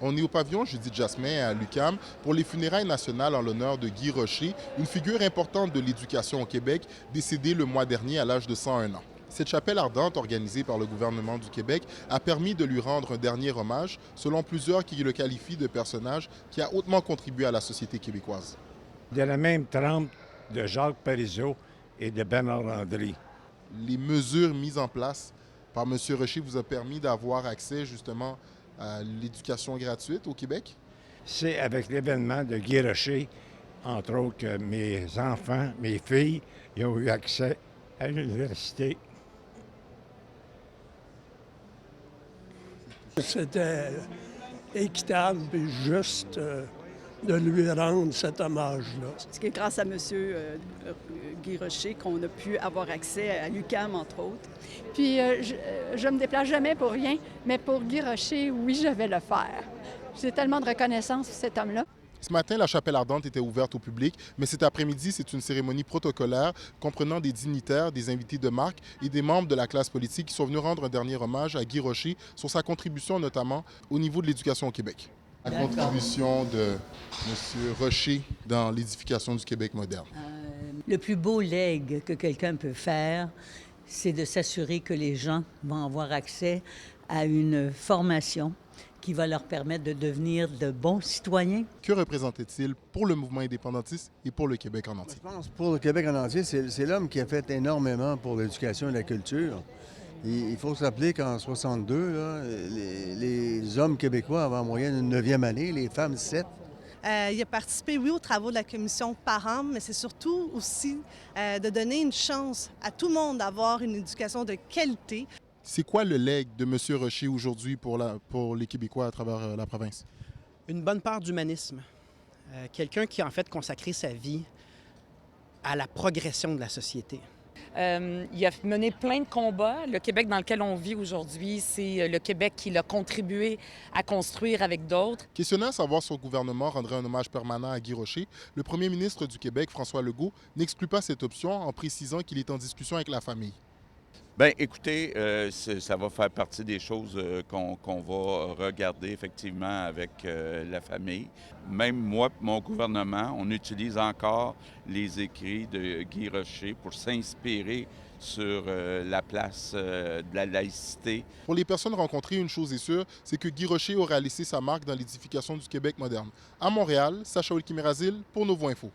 On est au pavillon Judith Jasmin à l'UQAM pour les funérailles nationales en l'honneur de Guy Rocher, une figure importante de l'éducation au Québec, décédé le mois dernier à l'âge de 101 ans. Cette chapelle ardente, organisée par le gouvernement du Québec, a permis de lui rendre un dernier hommage, selon plusieurs qui le qualifient de personnage qui a hautement contribué à la société québécoise. De la même trempe de Jacques Parizeau et de Bernard Landry. Les mesures mises en place par M. Rocher vous a permis d'avoir accès justement à l'éducation gratuite au Québec? C'est avec l'événement de Guy Rocher, entre autres, que mes enfants, mes filles, ils ont eu accès à l'université. C'était équitable et juste de lui rendre cet hommage-là. C'est grâce à M. Guy Rocher qu'on a pu avoir accès à l'UQAM, entre autres. Puis je me déplace jamais pour rien, mais pour Guy Rocher, oui, je vais le faire. J'ai tellement de reconnaissance pour cet homme-là. Ce matin, la chapelle ardente était ouverte au public, mais cet après-midi, c'est une cérémonie protocolaire comprenant des dignitaires, des invités de marque et des membres de la classe politique qui sont venus rendre un dernier hommage à Guy Rocher sur sa contribution notamment au niveau de l'éducation au Québec. La contribution de M. Rocher dans l'édification du Québec moderne. Le plus beau legs que quelqu'un peut faire, c'est de s'assurer que les gens vont avoir accès à une formation qui va leur permettre de devenir de bons citoyens. Que représentait-il pour le mouvement indépendantiste et pour le Québec en entier? Je pense pour le Québec en entier, c'est l'homme qui a fait énormément pour l'éducation et la culture. Il faut se rappeler qu'en 62, là, les hommes québécois avaient en moyenne une 9e année, les femmes 7. Il a participé, oui, aux travaux de la commission Parham, mais c'est surtout aussi de donner une chance à tout le monde d'avoir une éducation de qualité. C'est quoi le legs de M. Rocher aujourd'hui pour les Québécois à travers la province? Une bonne part d'humanisme. Quelqu'un qui a en fait consacré sa vie à la progression de la société. Il a mené plein de combats. Le Québec dans lequel on vit aujourd'hui, c'est le Québec qu'il a contribué à construire avec d'autres. Questionné à savoir si son gouvernement rendrait un hommage permanent à Guy Rocher, le premier ministre du Québec, François Legault, n'exclut pas cette option en précisant qu'il est en discussion avec la famille. Bien, écoutez, ça va faire partie des choses qu'on va regarder effectivement avec la famille. Même moi et mon gouvernement, on utilise encore les écrits de Guy Rocher pour s'inspirer sur la place de la laïcité. Pour les personnes rencontrées, une chose est sûre, c'est que Guy Rocher aura laissé sa marque dans l'édification du Québec moderne. À Montréal, Sacha Olkimerazil pour Novo Info.